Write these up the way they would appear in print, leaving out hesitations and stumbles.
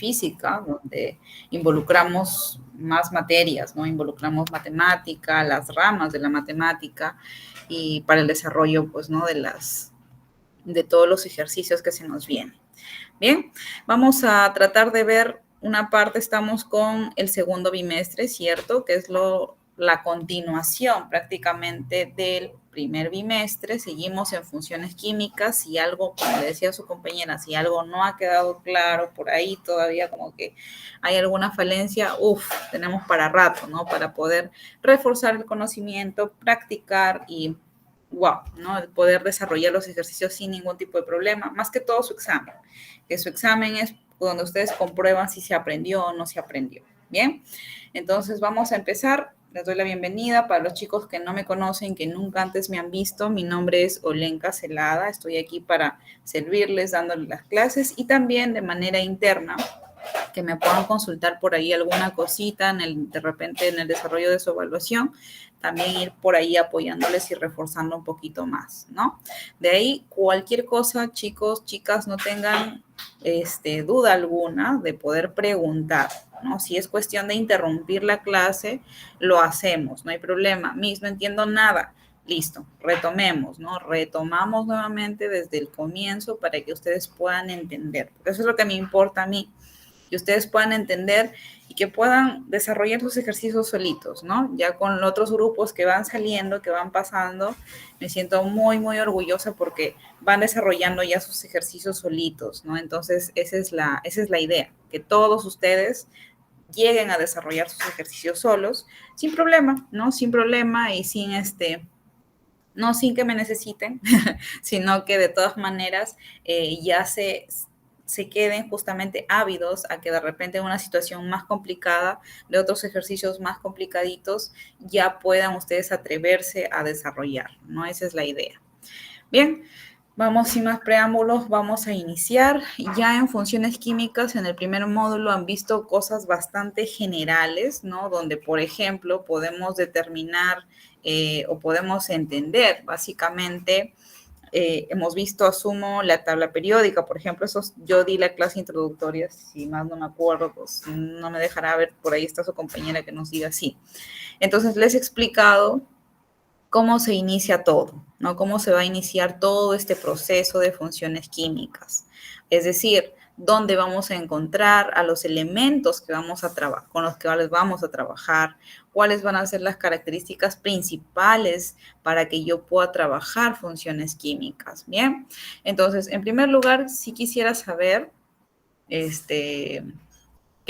física, donde involucramos más materias, ¿no? Involucramos matemática, las ramas de la matemática y para el desarrollo, pues, ¿no? De todos los ejercicios que se nos vienen. Bien, vamos a tratar de ver una parte, estamos con el segundo bimestre, ¿cierto? Que es la continuación prácticamente del primer bimestre. Seguimos en funciones químicas. Si algo, como le decía a su compañera, si algo no ha quedado claro por ahí, todavía como que hay alguna falencia, tenemos para rato, ¿no? Para poder reforzar el conocimiento, practicar y wow, ¿no? El poder desarrollar los ejercicios sin ningún tipo de problema, más que todo su examen, que su examen es donde ustedes comprueban si se aprendió o no se aprendió. Bien, entonces vamos a empezar. Les doy la bienvenida para los chicos que no me conocen, que nunca antes me han visto. Mi nombre es Olenka Celada. Estoy aquí para servirles, dándoles las clases y también de manera interna que me puedan consultar por ahí alguna cosita de repente en el desarrollo de su evaluación, también ir por ahí apoyándoles y reforzando un poquito más, ¿no? De ahí, cualquier cosa, chicos, chicas, no tengan duda alguna de poder preguntar, ¿no? Si es cuestión de interrumpir la clase, lo hacemos, no hay problema. Miss, no entiendo nada. Listo, retomemos, ¿no? Retomamos nuevamente desde el comienzo para que ustedes puedan entender, porque eso es lo que me importa a mí, que ustedes puedan entender y que puedan desarrollar sus ejercicios solitos, ¿no? Ya con otros grupos que van saliendo, que van pasando, me siento muy, muy orgullosa porque van desarrollando ya sus ejercicios solitos, ¿no? Entonces, esa es la idea, que todos ustedes lleguen a desarrollar sus ejercicios solos, sin problema, ¿no? Sin problema y sin no sin que me necesiten, sino que de todas maneras ya se queden justamente ávidos a que de repente en una situación más complicada, de otros ejercicios más complicaditos, ya puedan ustedes atreverse a desarrollar, ¿no? Esa es la idea. Bien, vamos sin más preámbulos, vamos a iniciar. Ya en funciones químicas, en el primer módulo han visto cosas bastante generales, ¿no? Donde, por ejemplo, podemos determinar o podemos entender básicamente hemos visto, asumo, la tabla periódica, por ejemplo, yo di la clase introductoria, si más no me acuerdo, pues no me dejará ver, por ahí está su compañera que nos diga así. Entonces, les he explicado cómo se inicia todo, ¿no? Cómo se va a iniciar todo este proceso de funciones químicas. Es decir, dónde vamos a encontrar a los elementos que vamos a con los que vamos a trabajar, cuáles van a ser las características principales para que yo pueda trabajar funciones químicas, ¿bien? Entonces, en primer lugar, sí quisiera saber, qué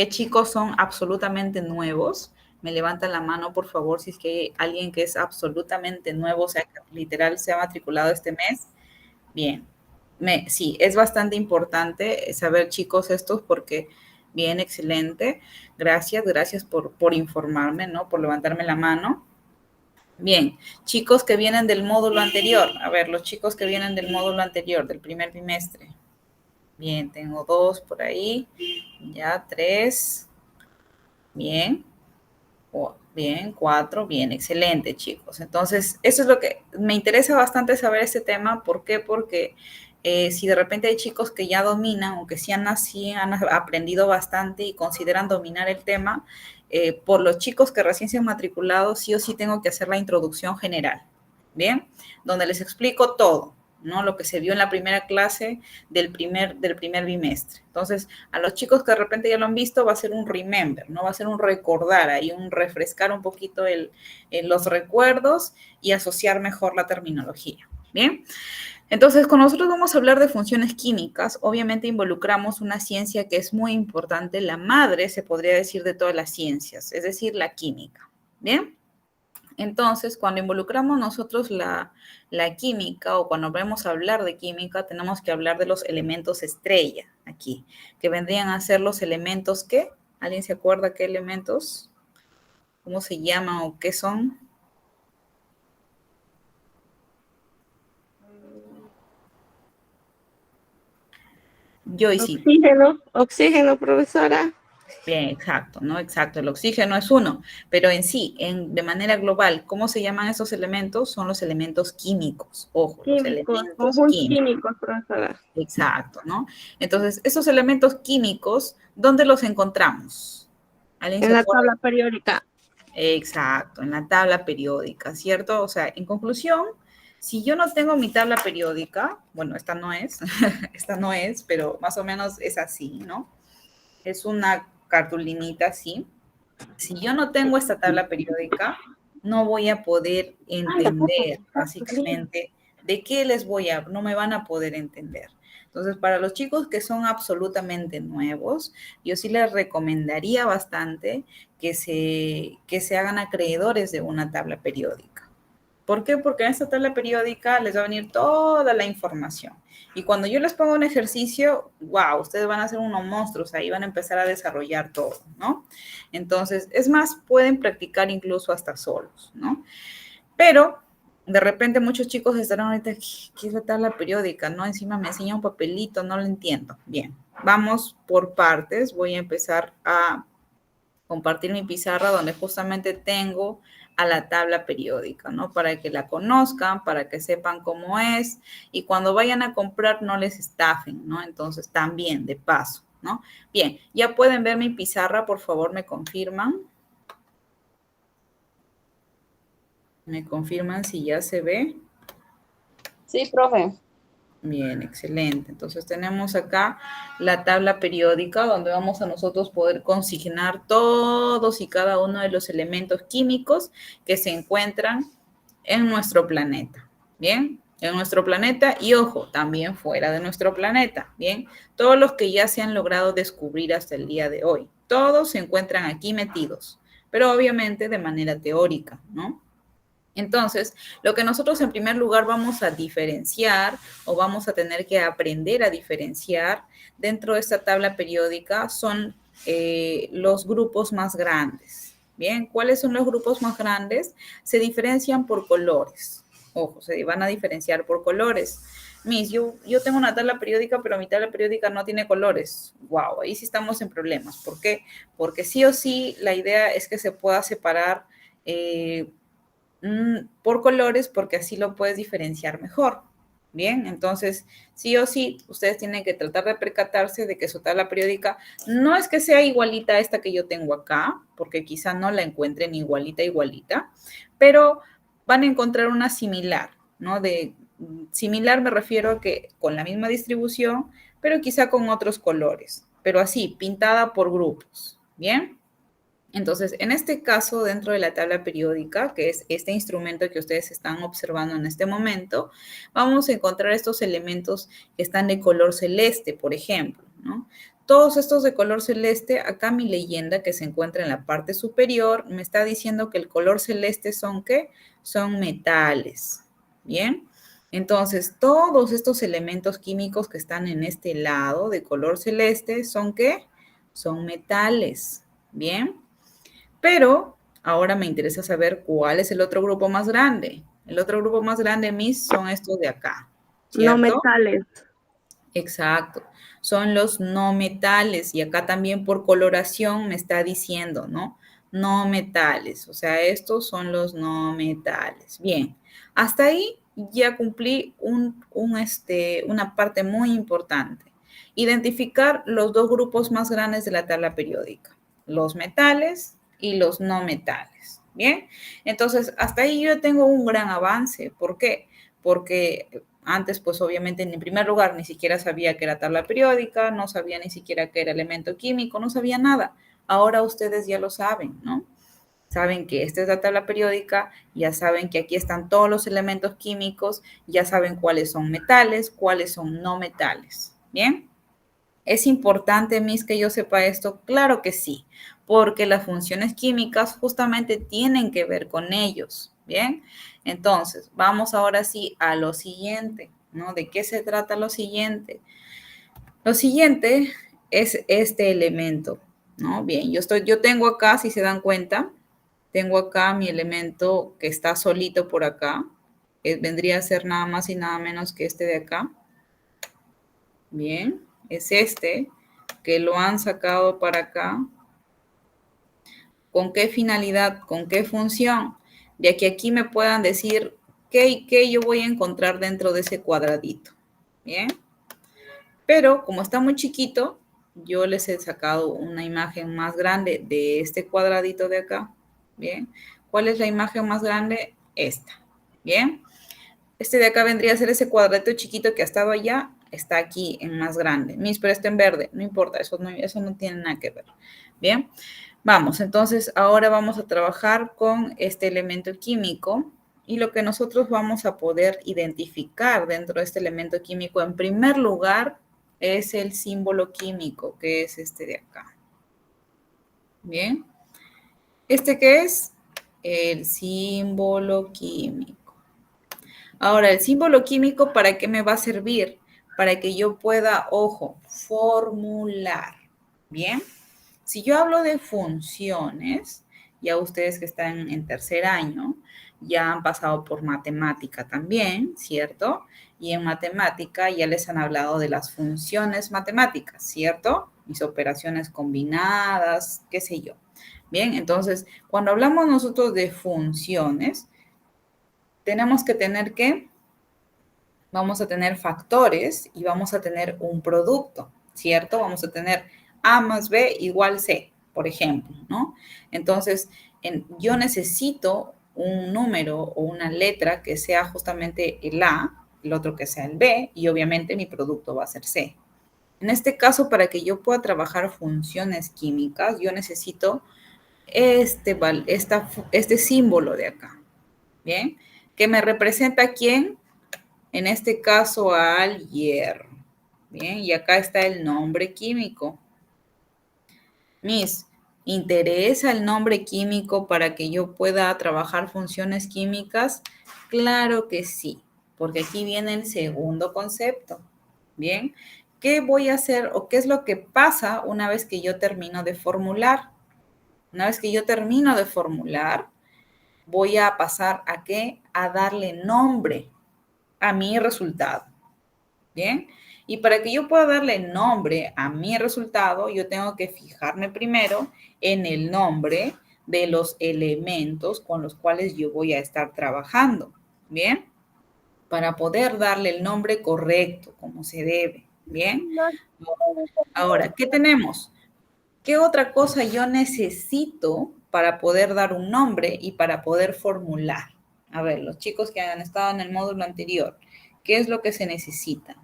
chicos son absolutamente nuevos. Me levantan la mano, por favor, si es que hay alguien que es absolutamente nuevo, o sea, que literal se ha matriculado este mes. Bien, sí, es bastante importante saber, chicos, estos porque, bien, excelente. Gracias por informarme, ¿no? Por levantarme la mano. Bien, chicos que vienen del módulo anterior. A ver, los chicos que vienen del módulo anterior, del primer bimestre. Bien, tengo 2 por ahí. Ya, 3. Bien. Bien, 4, bien, excelente, chicos. Entonces, eso es lo que me interesa bastante saber este tema. ¿Por qué? Porque si de repente hay chicos que ya dominan o que sí han aprendido bastante y consideran dominar el tema, por los chicos que recién se han matriculado, sí o sí tengo que hacer la introducción general, ¿bien? Donde les explico todo, ¿no? Lo que se vio en la primera clase del primer bimestre. Entonces, a los chicos que de repente ya lo han visto, va a ser un remember, ¿no? Va a ser un recordar, ahí un refrescar un poquito los recuerdos y asociar mejor la terminología, ¿bien? Entonces, cuando nosotros vamos a hablar de funciones químicas, obviamente involucramos una ciencia que es muy importante, la madre, se podría decir, de todas las ciencias, es decir, la química, ¿bien? Entonces, cuando involucramos nosotros la química o cuando vamos a hablar de química, tenemos que hablar de los elementos estrella aquí, que vendrían a ser los elementos que, ¿alguien se acuerda qué elementos? ¿Cómo se llaman o qué son? Joyce. Oxígeno, profesora. Bien, exacto, ¿no? Exacto, el oxígeno es uno, pero en sí, de manera global, ¿cómo se llaman esos elementos? Son los elementos químicos, ojo, los Químicos, elementos conjuntos químicos, químicos, profesora. exacto, ¿no? Entonces, esos elementos químicos, ¿dónde los encontramos? ¿Alguien En se la acuerda? tabla periódica. Exacto, en la tabla periódica, ¿cierto? O sea, en conclusión, si yo no tengo mi tabla periódica, bueno, esta no es, esta no es, pero más o menos es así, ¿no? Es una cartulinita así. Si yo no tengo esta tabla periódica, no voy a poder entender básicamente de qué les voy a, no me van a poder entender. Entonces, para los chicos que son absolutamente nuevos, yo sí les recomendaría bastante que se hagan acreedores de una tabla periódica. ¿Por qué? Porque en esta tabla periódica les va a venir toda la información. Y cuando yo les pongo un ejercicio, wow, ustedes van a ser unos monstruos, ahí van a empezar a desarrollar todo, ¿no? Entonces, es más, pueden practicar incluso hasta solos, ¿no? Pero de repente muchos chicos estarán ahorita, ¿qué es la tabla periódica? ¿No? Encima me enseña un papelito, no lo entiendo. Bien, vamos por partes. Voy a empezar a compartir mi pizarra donde justamente tengo a la tabla periódica, ¿no? Para que la conozcan, para que sepan cómo es y cuando vayan a comprar no les estafen, ¿no? Entonces también de paso, ¿no? Bien, ya pueden ver mi pizarra, por favor, me confirman. Me confirman si ya se ve. Sí, profe. Bien, excelente. Entonces tenemos acá la tabla periódica donde vamos a nosotros poder consignar todos y cada uno de los elementos químicos que se encuentran en nuestro planeta. Bien, en nuestro planeta y ojo, también fuera de nuestro planeta. Bien, todos los que ya se han logrado descubrir hasta el día de hoy. Todos se encuentran aquí metidos, pero obviamente de manera teórica, ¿no? Entonces, lo que nosotros en primer lugar vamos a diferenciar o vamos a tener que aprender a diferenciar dentro de esta tabla periódica son los grupos más grandes. Bien, ¿cuáles son los grupos más grandes? Se diferencian por colores. Ojo, se van a diferenciar por colores. Miss, yo tengo una tabla periódica, pero mi tabla periódica no tiene colores. Wow, ahí sí estamos en problemas. ¿Por qué? Porque sí o sí la idea es que se pueda separar por colores porque así lo puedes diferenciar mejor. Bien, entonces sí o sí, ustedes tienen que tratar de percatarse de que su tabla periódica no es que sea igualita a esta que yo tengo acá, porque quizá no la encuentren igualita, igualita, pero van a encontrar una similar, ¿no? De similar me refiero a que con la misma distribución, pero quizá con otros colores, pero así, pintada por grupos. Bien. Entonces, en este caso, dentro de la tabla periódica, que es este instrumento que ustedes están observando en este momento, vamos a encontrar estos elementos que están de color celeste, por ejemplo, ¿no? Todos estos de color celeste, acá mi leyenda que se encuentra en la parte superior me está diciendo que el color celeste son ¿qué? Son metales, ¿bien? Entonces, todos estos elementos químicos que están en este lado de color celeste son ¿qué? Son metales, ¿bien? Pero ahora me interesa saber cuál es el otro grupo más grande. El otro grupo más grande, Miss, son estos de acá, No ¿cierto? metales. Exacto. Son los no metales y acá también por coloración me está diciendo, ¿no? No metales, o sea, estos son los no metales. Bien, hasta ahí ya cumplí una parte muy importante. Identificar los dos grupos más grandes de la tabla periódica, los metales y los no metales. Bien, entonces hasta ahí yo tengo un gran avance. ¿Por qué? Porque antes, pues obviamente, en primer lugar, ni siquiera sabía que era tabla periódica, no sabía ni siquiera que era elemento químico, no sabía nada. Ahora ustedes ya lo saben, ¿no? Saben que esta es la tabla periódica, ya saben que aquí están todos los elementos químicos, ya saben cuáles son metales, cuáles son no metales. ¿Bien? ¿Es importante, Miss, que yo sepa esto? Claro que sí, porque las funciones químicas justamente tienen que ver con ellos, ¿bien? Entonces, vamos ahora sí a lo siguiente, ¿no? ¿De qué se trata lo siguiente? Lo siguiente es este elemento, ¿no? Bien, yo tengo acá, si se dan cuenta, tengo acá mi elemento que está solito por acá, que vendría a ser nada más y nada menos que este de acá. Bien, es este que lo han sacado para acá ¿Con qué finalidad? ¿Con qué función? De que aquí me puedan decir qué yo voy a encontrar dentro de ese cuadradito. ¿Bien? Pero como está muy chiquito, yo les he sacado una imagen más grande de este cuadradito de acá. ¿Bien? ¿Cuál es la imagen más grande? Esta. ¿Bien? Este de acá vendría a ser ese cuadradito chiquito que ha estado allá, está aquí en más grande. Mis, pero está en verde, no importa, eso no tiene nada que ver. Bien, vamos, entonces ahora vamos a trabajar con este elemento químico y lo que nosotros vamos a poder identificar dentro de este elemento químico, en primer lugar, es el símbolo químico, que es este de acá. Bien, ¿este qué es? El símbolo químico. Ahora, el símbolo químico, ¿para qué me va a servir? Para que yo pueda, ojo, formular. Bien, si yo hablo de funciones, ya ustedes que están en tercer año, ya han pasado por matemática también, ¿cierto? Y en matemática ya les han hablado de las funciones matemáticas, ¿cierto? Mis operaciones combinadas, qué sé yo. Bien, entonces, cuando hablamos nosotros de funciones, tenemos que tener que vamos a tener factores y vamos a tener un producto, ¿cierto? Vamos a tener A más B igual C, por ejemplo, ¿no? Entonces, yo necesito un número o una letra que sea justamente el A, el otro que sea el B, y obviamente mi producto va a ser C. En este caso, para que yo pueda trabajar funciones químicas, yo necesito este símbolo de acá, ¿bien? Que me representa a quién, en este caso al hierro. Bien, y acá está el nombre químico. Miss, ¿interesa el nombre químico para que yo pueda trabajar funciones químicas? Claro que sí, porque aquí viene el segundo concepto. Bien, ¿qué voy a hacer o qué es lo que pasa una vez que yo termino de formular? Una vez que yo termino de formular, voy a pasar a qué? A darle nombre a mi resultado. Bien, y para que yo pueda darle nombre a mi resultado, yo tengo que fijarme primero en el nombre de los elementos con los cuales yo voy a estar trabajando. Bien, para poder darle el nombre correcto, como se debe. Bien, ahora, ¿qué tenemos? ¿Qué otra cosa yo necesito para poder dar un nombre y para poder formular? A ver, los chicos que han estado en el módulo anterior, ¿qué es lo que se necesita?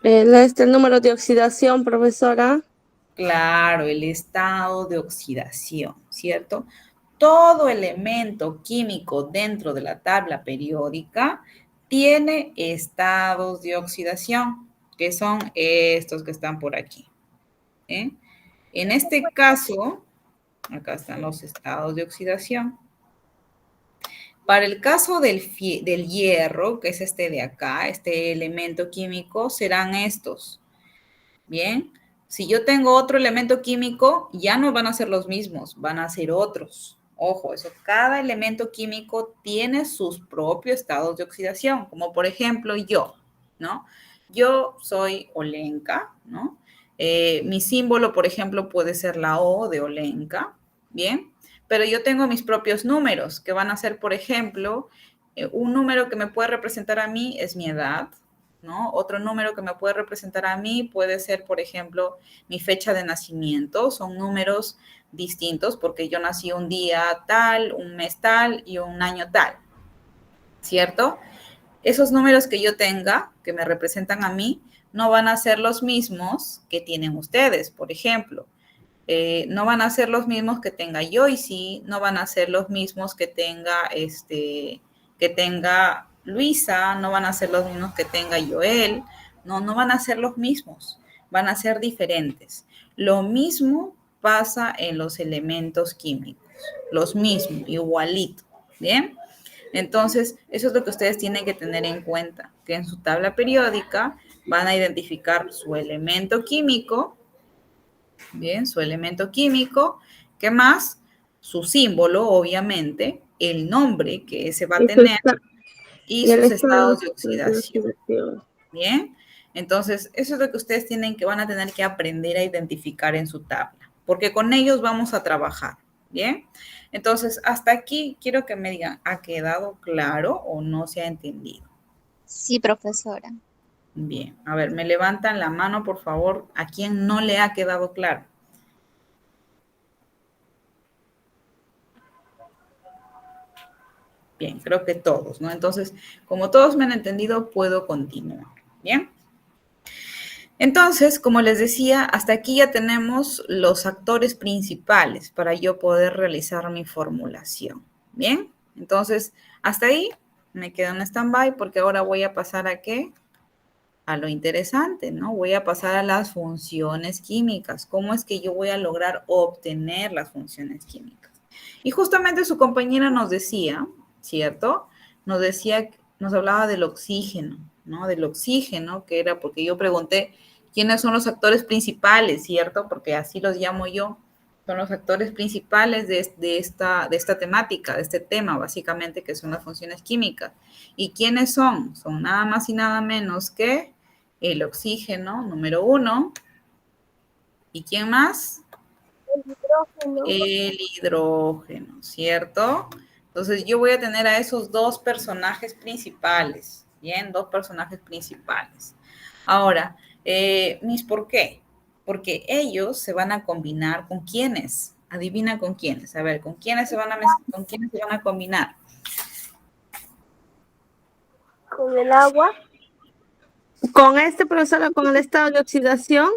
El número de oxidación, profesora. Claro, el estado de oxidación, ¿cierto? Todo elemento químico dentro de la tabla periódica tiene estados de oxidación, que son estos que están por aquí. ¿Eh? En este caso, acá están los estados de oxidación. Para el caso del hierro, que es este de acá, este elemento químico, serán estos. Bien, si yo tengo otro elemento químico, ya no van a ser los mismos, van a ser otros. Ojo, eso, cada elemento químico tiene sus propios estados de oxidación, como por ejemplo yo, ¿no? Yo soy Olenka, ¿no? Mi símbolo, por ejemplo, puede ser la O de Olenka, ¿bien? Pero yo tengo mis propios números, que van a ser, por ejemplo, un número que me puede representar a mí es mi edad, ¿no? Otro número que me puede representar a mí puede ser, por ejemplo, mi fecha de nacimiento. Son números distintos porque yo nací un día tal, un mes tal y un año tal, ¿cierto? Esos números que yo tenga, que me representan a mí, no van a ser los mismos que tienen ustedes, por ejemplo. No van a ser los mismos que tenga Joyce, no van a ser los mismos que tenga Luisa, no van a ser los mismos que tenga Joel, no van a ser los mismos, van a ser diferentes. Lo mismo pasa en los elementos químicos, los mismos, igualito, ¿bien? Entonces, eso es lo que ustedes tienen que tener en cuenta, que en su tabla periódica van a identificar su elemento químico. Bien, su elemento químico. ¿Qué más? Su símbolo, obviamente, el nombre que ese va a tener y Y el sus estado estados de de oxidación. oxidación. Bien, entonces eso es lo que ustedes van a tener que aprender a identificar en su tabla, porque con ellos vamos a trabajar. Bien, entonces hasta aquí quiero que me digan, ¿ha quedado claro o no se ha entendido? Sí, profesora. Bien, a ver, me levantan la mano, por favor, a quien no le ha quedado claro. Bien, creo que todos, ¿no? Entonces, como todos me han entendido, puedo continuar. Bien. Entonces, como les decía, hasta aquí ya tenemos los actores principales para yo poder realizar mi formulación. Bien, entonces, hasta ahí me quedo en stand-by porque ahora voy a pasar a qué? A lo interesante, ¿no? Voy a pasar a las funciones químicas. ¿Cómo es que yo voy a lograr obtener las funciones químicas? Y justamente su compañera nos decía, ¿cierto? Nos decía, nos hablaba del oxígeno, ¿no? Del oxígeno, que era porque yo pregunté quiénes son los actores principales, ¿cierto? Porque así los llamo yo. Son los actores principales de esta temática, de este tema, básicamente, que son las funciones químicas. ¿Y quiénes son? Son nada más y nada menos que el oxígeno, número 1. ¿Y quién más? El hidrógeno, ¿cierto? Entonces yo voy a tener a esos dos personajes principales, ¿bien? Dos personajes principales. Ahora, mis, ¿por qué? Porque ellos se van a combinar con quiénes. Adivina con quiénes. A ver, ¿con quiénes se van a combinar? Con el agua. Con este, profesora, con el estado de oxidación.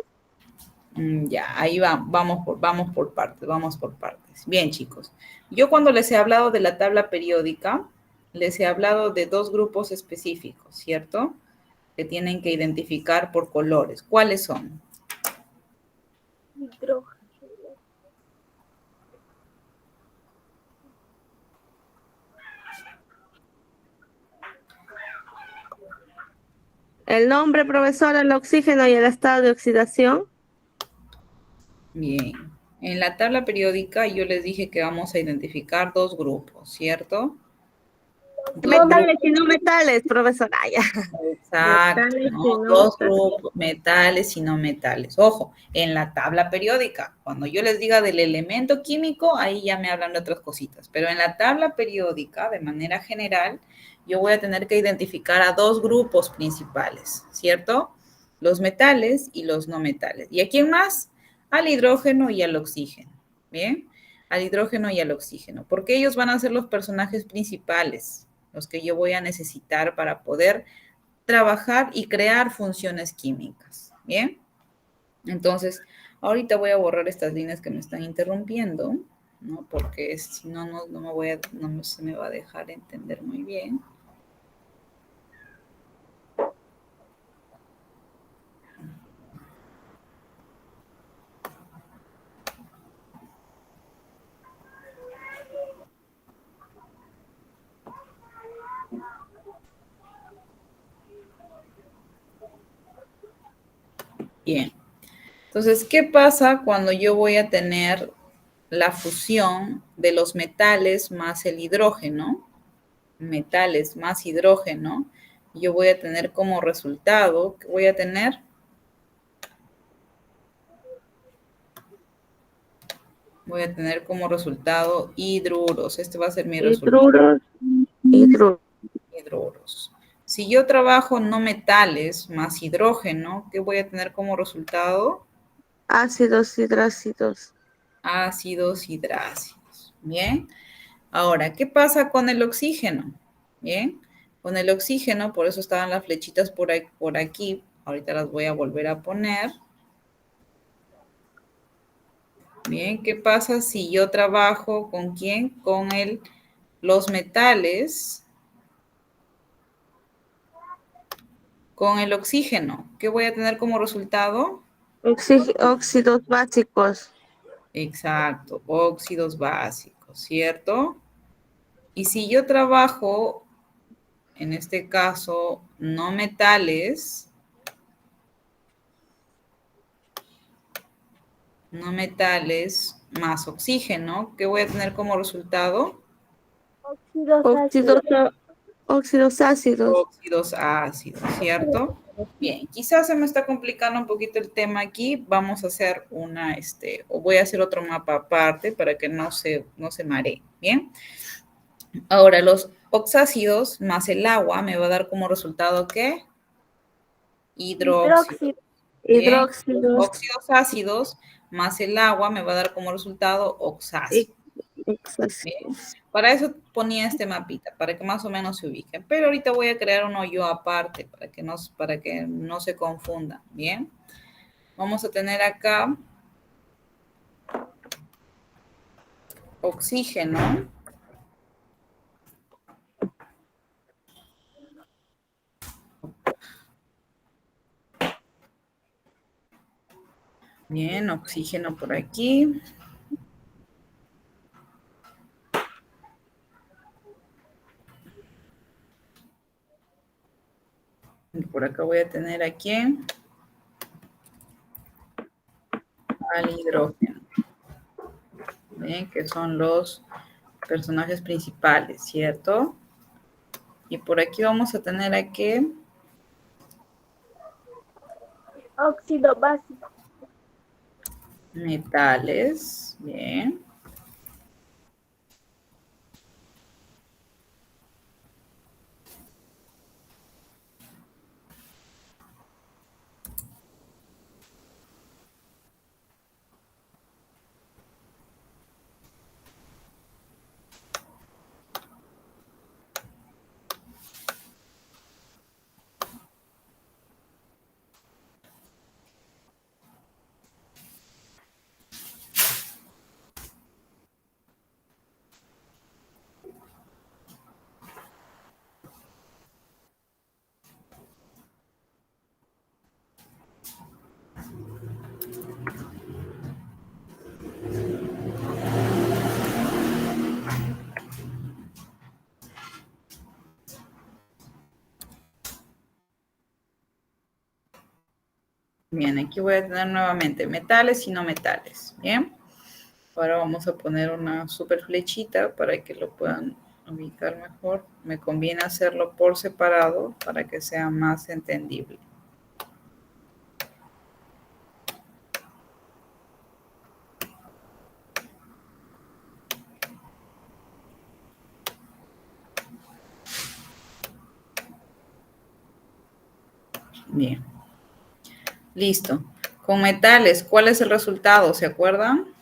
Ya, ahí vamos por partes, vamos por partes. Bien, chicos. Yo cuando les he hablado de la tabla periódica, les he hablado de dos grupos específicos, ¿cierto? Que tienen que identificar por colores. ¿Cuáles son? Hidrógeno. El nombre, profesora, el oxígeno y el estado de oxidación. Bien. En la tabla periódica yo les dije que vamos a identificar dos grupos, ¿cierto? Metales y no metales, profesora. Ya. Exacto, Metales ¿no? y no Dos metales. grupos, metales y no metales. Ojo, en la tabla periódica, cuando yo les diga del elemento químico, ahí ya me hablan de otras cositas. Pero en la tabla periódica, de manera general, yo voy a tener que identificar a dos grupos principales, ¿cierto? Los metales y los no metales. ¿Y a quién más? Al hidrógeno y al oxígeno, ¿bien? Al hidrógeno y al oxígeno, porque ellos van a ser los personajes principales, los que yo voy a necesitar para poder trabajar y crear funciones químicas. ¿Bien? Entonces, ahorita voy a borrar estas líneas que me están interrumpiendo, ¿no? Porque si no, no se me va a dejar entender muy bien. Bien. Entonces, ¿qué pasa cuando yo voy a tener la fusión de los metales más el hidrógeno? Metales más hidrógeno. Yo voy a tener como resultado, ¿qué voy a tener? Voy a tener como resultado hidruros. Este va a ser mi resultado. Hidruros. Si yo trabajo no metales más hidrógeno, ¿qué voy a tener como resultado? Ácidos hidrácidos. Ácidos hidrácidos. Bien. Ahora, ¿qué pasa con el oxígeno? Bien. Con el oxígeno, por eso estaban las flechitas por aquí. Ahorita las voy a volver a poner. Bien, ¿qué pasa si yo trabajo con quién? Con los metales, con el oxígeno. ¿Qué voy a tener como resultado? Óxidos básicos. Exacto, óxidos básicos, ¿cierto? Y si yo trabajo, en este caso, no metales más oxígeno, ¿qué voy a tener como resultado? Óxidos ácidos. Óxidos ácidos, ¿cierto? Bien, quizás se me está complicando un poquito el tema aquí. Vamos a hacer o voy a hacer otro mapa aparte para que no se maree. Bien. Ahora, los oxácidos más el agua me va a dar como resultado, ¿qué? Hidróxido. Hidróxido. Bien. Hidróxido. Óxidos ácidos más el agua me va a dar como resultado oxácido. Bien. Oxácidos. Para eso ponía este mapita, para que más o menos se ubiquen. Pero ahorita voy a crear uno yo aparte, para que no se confundan. Bien. Vamos a tener acá oxígeno. Bien, oxígeno por aquí. Y por acá voy a tener aquí al hidrógeno. Bien, que son los personajes principales, ¿cierto? Y por aquí vamos a tener aquí Óxido básico. metales. Bien. Bien, aquí voy a tener nuevamente metales y no metales. Bien. Ahora vamos a poner una super flechita para que lo puedan ubicar mejor. Me conviene hacerlo por separado para que sea más entendible. Bien. Listo. Con metales, ¿cuál es el resultado? ¿Se acuerdan?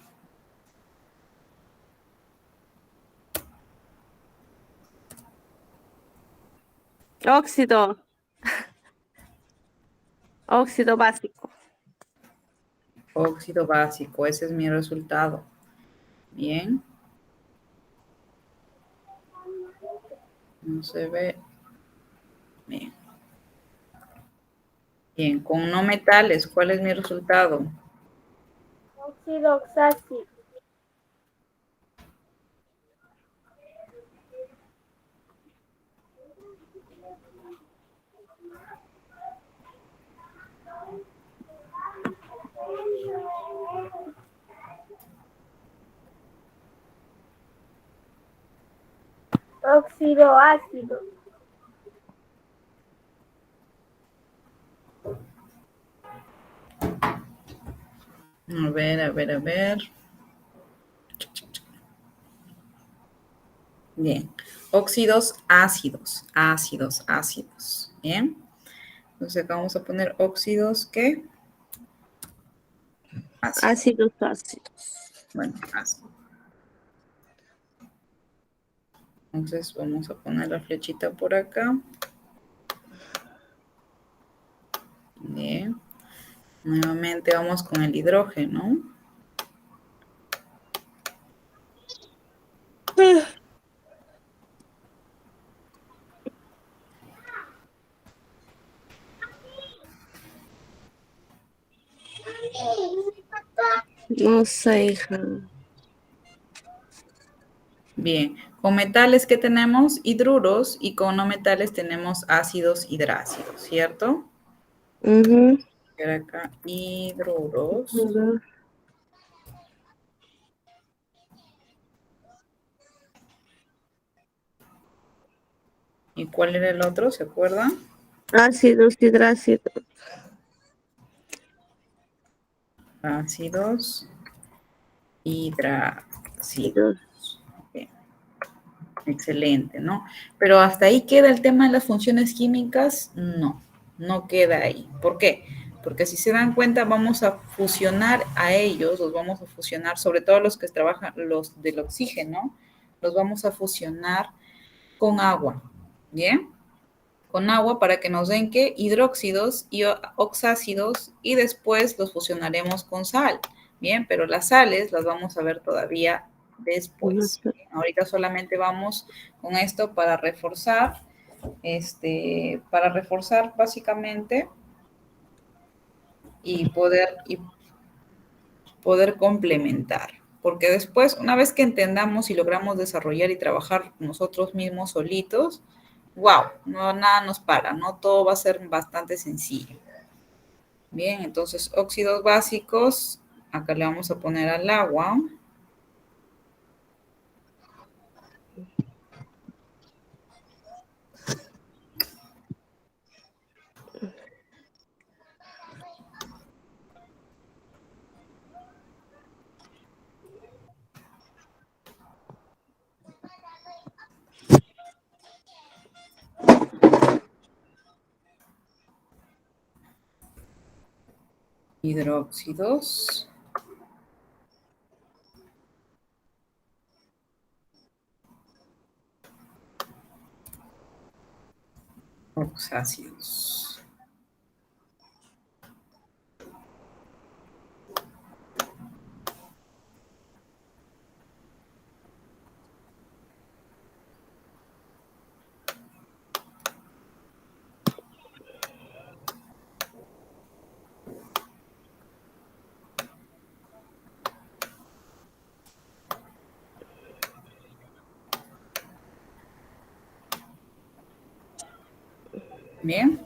Óxido. Óxido básico. Óxido básico, ese es mi resultado. Bien. No se ve. Bien. Bien, con no metales, ¿cuál es mi resultado? Óxido oxácido. Óxido ácido. A ver, a ver, a ver. Bien. Óxidos ácidos, ácidos, ácidos. Bien. Entonces acá vamos a poner óxidos, ¿qué? Ácidos. Ácidos ácidos. Bueno, ácido. Entonces vamos a poner la flechita por acá. Bien. Nuevamente vamos con el hidrógeno. No sé, hija. Bien, con metales que tenemos hidruros y con no metales tenemos ácidos hidrácidos, ¿cierto? Ujú. Y acá hidruros. ¿Y cuál era el otro? ¿Se acuerdan? ácidos, hidrácidos. Ácidos, hidrácidos. Bien, excelente, ¿no? Pero hasta ahí queda el tema de las funciones químicas. No, no queda ahí. ¿Por qué? Porque si se dan cuenta, vamos a fusionar a ellos, los vamos a fusionar, sobre todo los que trabajan, los del oxígeno, los vamos a fusionar con agua, ¿bien? Con agua para que nos den ¿qué? Hidróxidos y oxácidos y después los fusionaremos con sal, ¿bien? Pero las sales las vamos a ver todavía después. ¿Bien? Ahorita solamente vamos con esto para reforzar básicamente y poder complementar. Porque después, una vez que entendamos y logramos desarrollar y trabajar nosotros mismos solitos, wow, no, nada nos para, ¿no? Todo va a ser bastante sencillo. Bien, entonces óxidos básicos, acá le vamos a poner al agua. Hidróxidos. Oxácidos. Bien,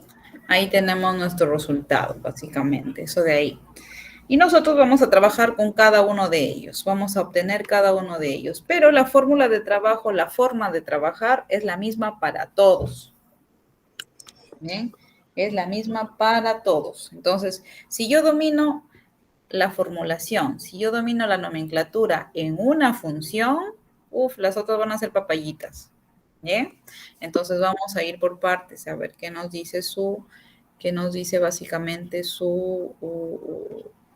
ahí tenemos nuestro resultado, básicamente, eso de ahí. Y nosotros vamos a trabajar con cada uno de ellos, vamos a obtener cada uno de ellos, pero la fórmula de trabajo, la forma de trabajar es la misma para todos. Bien, es la misma para todos. Entonces, si yo domino la formulación, si yo domino la nomenclatura en una función, las otras van a ser papayitas. ¿Bien? Entonces vamos a ir por partes, a ver qué nos dice básicamente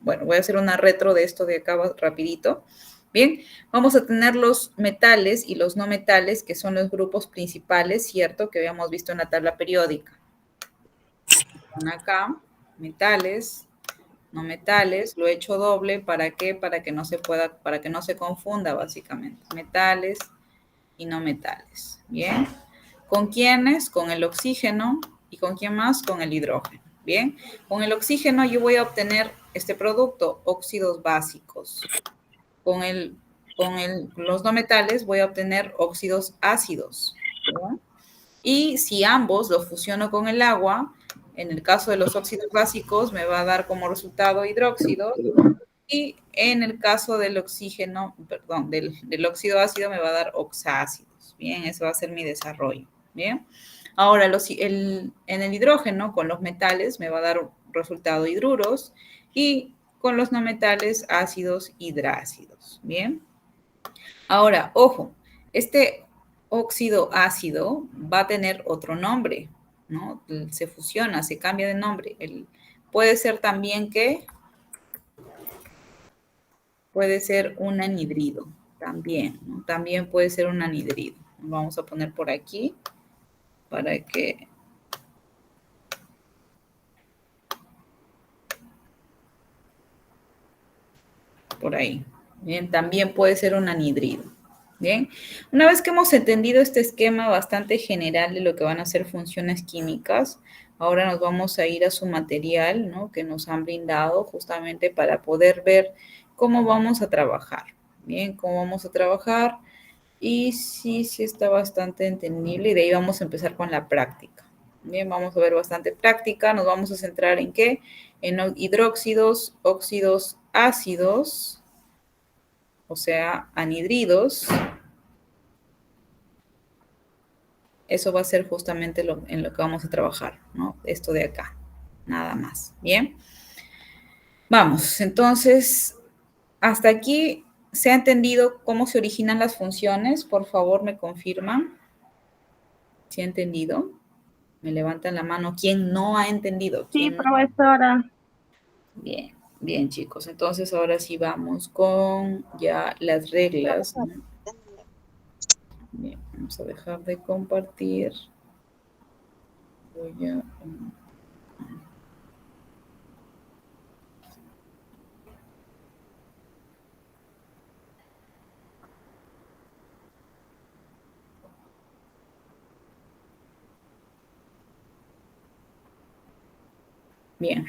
bueno, voy a hacer una retro de esto de acá rapidito. Bien, vamos a tener los metales y los no metales, que son los grupos principales, ¿cierto? Que habíamos visto en la tabla periódica. Son acá, metales, no metales, lo he hecho doble, ¿para qué? Para que no se confunda básicamente. Metales y no metales, ¿bien? ¿Con quiénes? Con el oxígeno. ¿Y con quién más? Con el hidrógeno, ¿bien? Con el oxígeno yo voy a obtener este producto, óxidos básicos. Los no metales voy a obtener óxidos ácidos, ¿verdad? Y si ambos los fusiono con el agua, en el caso de los óxidos básicos me va a dar como resultado hidróxido y en el caso del oxígeno, perdón, del óxido ácido me va a dar oxácidos. Bien, eso va a ser mi desarrollo. Bien. Ahora, en el hidrógeno, con los metales, me va a dar un resultado hidruros y con los no metales, ácidos hidrácidos. Bien. Ahora, ojo, este óxido ácido va a tener otro nombre, ¿no? Se fusiona, se cambia de nombre. Puede ser también que puede ser un anhidrido, también, ¿no? También puede ser un anhidrido. Vamos a poner por aquí para que... Por ahí. Bien, también puede ser un anhidrido. Bien, una vez que hemos entendido este esquema bastante general de lo que van a ser funciones químicas, ahora nos vamos a ir a su material, ¿no? Que nos han brindado justamente para poder ver cómo vamos a trabajar. Bien, cómo vamos a trabajar. Y sí está bastante entendible y de ahí vamos a empezar con la práctica. Bien, vamos a ver bastante práctica. Nos vamos a centrar en qué? En hidróxidos, óxidos ácidos, o sea, anhidridos. Eso va a ser justamente en lo que vamos a trabajar, ¿no? Esto de acá, nada más. Bien. Vamos, entonces, hasta aquí se ha entendido cómo se originan las funciones. Por favor, me confirman si ha entendido. Me levantan la mano. ¿Quién no ha entendido? Sí, ¿Quién no? profesora. Bien, bien, chicos. Entonces, ahora sí vamos con ya las reglas, Profesora, ¿no? Bien, vamos a dejar de compartir. Voy a... Bien.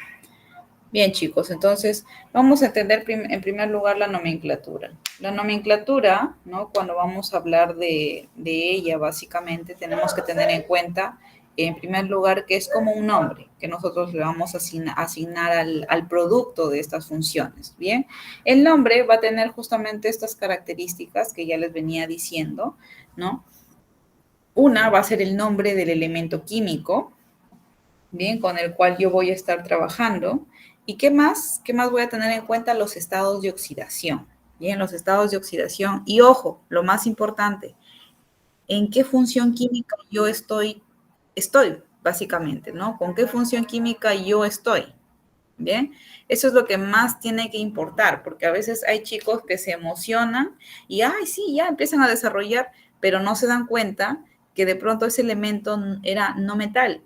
Bien, chicos, entonces vamos a entender en primer lugar la nomenclatura. La nomenclatura, ¿no? Cuando vamos a hablar de ella, básicamente tenemos que tener en cuenta, en primer lugar, que es como un nombre que nosotros le vamos a asignar al producto de estas funciones, ¿bien? El nombre va a tener justamente estas características que ya les venía diciendo, ¿no? Una va a ser el nombre del elemento químico, bien, con el cual yo voy a estar trabajando. ¿Y qué más? ¿Qué más voy a tener en cuenta? Los estados de oxidación. Bien, los estados de oxidación. Y ojo, lo más importante, ¿en qué función química yo estoy, básicamente, ¿no? ¿Con qué función química yo estoy? Bien, eso es lo que más tiene que importar, porque a veces hay chicos que se emocionan y, ay, sí, ya empiezan a desarrollar, pero no se dan cuenta que de pronto ese elemento era no metal.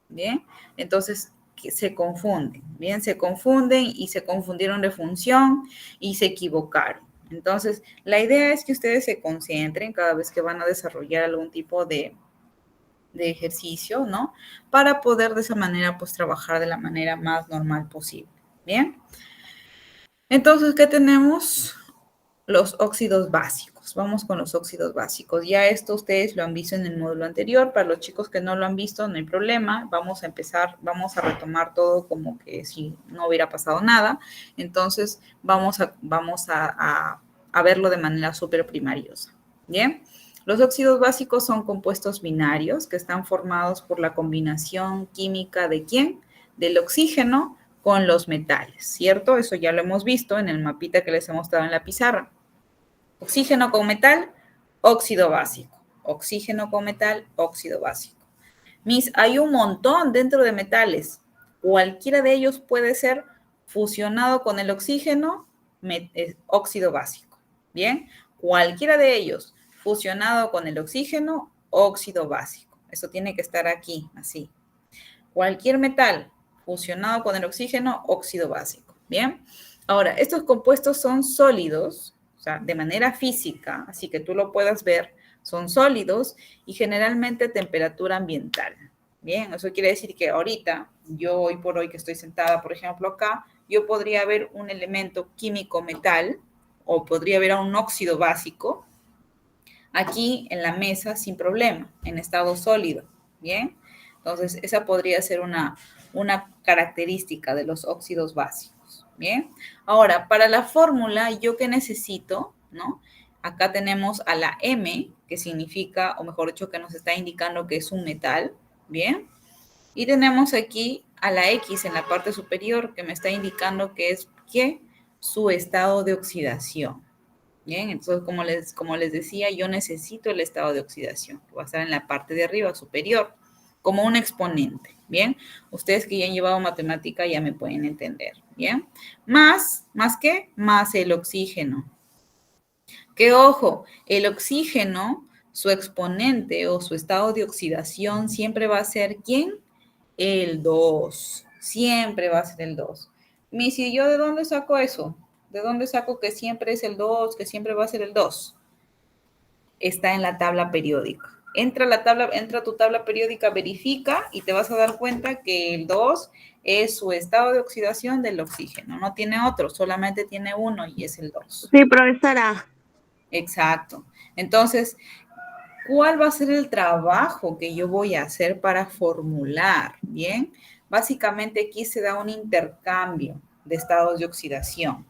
Bien, entonces que se confunden, bien, se confunden y se confundieron de función y se equivocaron. Entonces, la idea es que ustedes se concentren cada vez que van a desarrollar algún tipo de ejercicio, ¿no? Para poder de esa manera, pues, trabajar de la manera más normal posible. Bien. Entonces, ¿qué tenemos? Los óxidos básicos. Vamos con los óxidos básicos. Ya esto ustedes lo han visto en el módulo anterior. Para los chicos que no lo han visto, no hay problema. Vamos a empezar, vamos a retomar todo como que si no hubiera pasado nada. Entonces, vamos a verlo de manera súper primariosa. Bien. Los óxidos básicos son compuestos binarios que están formados por la combinación química de ¿quién? Del oxígeno con los metales, ¿cierto? Eso ya lo hemos visto en el mapita que les he mostrado en la pizarra. Oxígeno con metal, óxido básico. Oxígeno con metal, óxido básico. Hay un montón dentro de metales. Cualquiera de ellos puede ser fusionado con el oxígeno, óxido básico. Bien, cualquiera de ellos fusionado con el oxígeno, óxido básico. Eso tiene que estar aquí, así. Cualquier metal fusionado con el oxígeno, óxido básico. Bien, ahora, estos compuestos son sólidos, o sea, de manera física, así que tú lo puedas ver, son sólidos y generalmente a temperatura ambiental. Bien, eso quiere decir que ahorita, yo hoy por hoy que estoy sentada, por ejemplo, acá, yo podría ver un elemento químico metal o podría ver a un óxido básico aquí en la mesa sin problema, en estado sólido. Bien, entonces esa podría ser una característica de los óxidos básicos. Bien, ahora para la fórmula, ¿yo qué necesito? ¿No? Acá tenemos a la M, que significa, o mejor dicho, que nos está indicando que es un metal. Bien, y tenemos aquí a la X en la parte superior, que me está indicando que es ¿qué? Su estado de oxidación. Bien, entonces como les decía, yo necesito el estado de oxidación, que va a estar en la parte de arriba, superior, como un exponente. Bien, ustedes que ya han llevado matemática ya me pueden entender. Bien, ¿más qué? Más el oxígeno. Que ojo, el oxígeno, su exponente o su estado de oxidación siempre va a ser ¿quién? El 2. Siempre va a ser el 2. Missy, ¿yo de dónde saco eso? ¿De dónde saco que siempre es el 2, que siempre va a ser el 2? Está en la tabla periódica. Entra a tu tabla periódica, verifica y te vas a dar cuenta que el 2 es su estado de oxidación del oxígeno. No tiene otro, solamente tiene uno y es el 2. Sí, profesora. Exacto. Entonces, ¿cuál va a ser el trabajo que yo voy a hacer para formular? Bien, básicamente aquí se da un intercambio de estados de oxidación.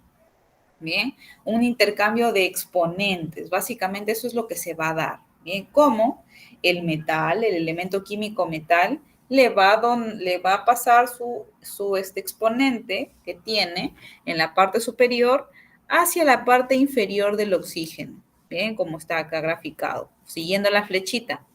Bien, un intercambio de exponentes. Básicamente eso es lo que se va a dar. Bien, ¿cómo? El metal, el elemento químico metal, le va a pasar su exponente que tiene en la parte superior hacia la parte inferior del oxígeno. Bien, como está acá graficado, siguiendo la flechita.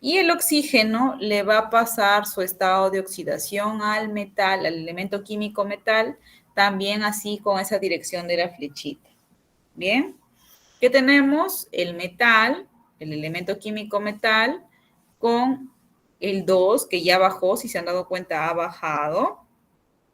Y el oxígeno le va a pasar su estado de oxidación al metal, al elemento químico metal, también así con esa dirección de la flechita. Bien, ¿qué tenemos? El metal, el elemento químico metal, con el 2, que ya bajó, si se han dado cuenta, ha bajado.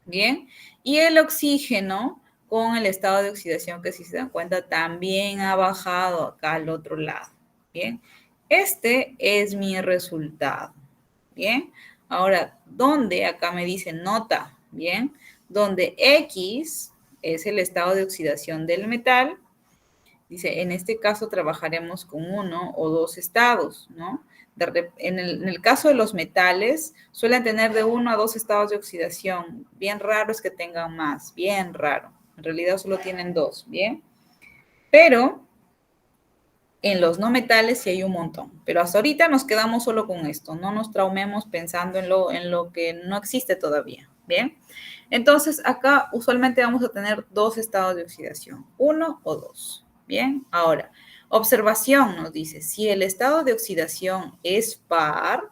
Bien, y el oxígeno con el estado de oxidación, que si se dan cuenta, también ha bajado acá al otro lado. Bien, este es mi resultado. Bien, ahora, ¿dónde? Acá me dice nota. Bien, donde X es el estado de oxidación del metal. Dice, en este caso trabajaremos con uno o dos estados, ¿no? En el caso de los metales, suelen tener de 1 a 2 estados de oxidación. Bien raro es que tengan más, bien raro. En realidad solo tienen 2, ¿bien? Pero en los no metales sí hay un montón. Pero hasta ahorita nos quedamos solo con esto. No nos traumemos pensando en lo que no existe todavía, ¿bien? Entonces, acá usualmente vamos a tener 2 estados de oxidación, 1 o 2. Bien, ahora, observación nos dice, si el estado de oxidación es par,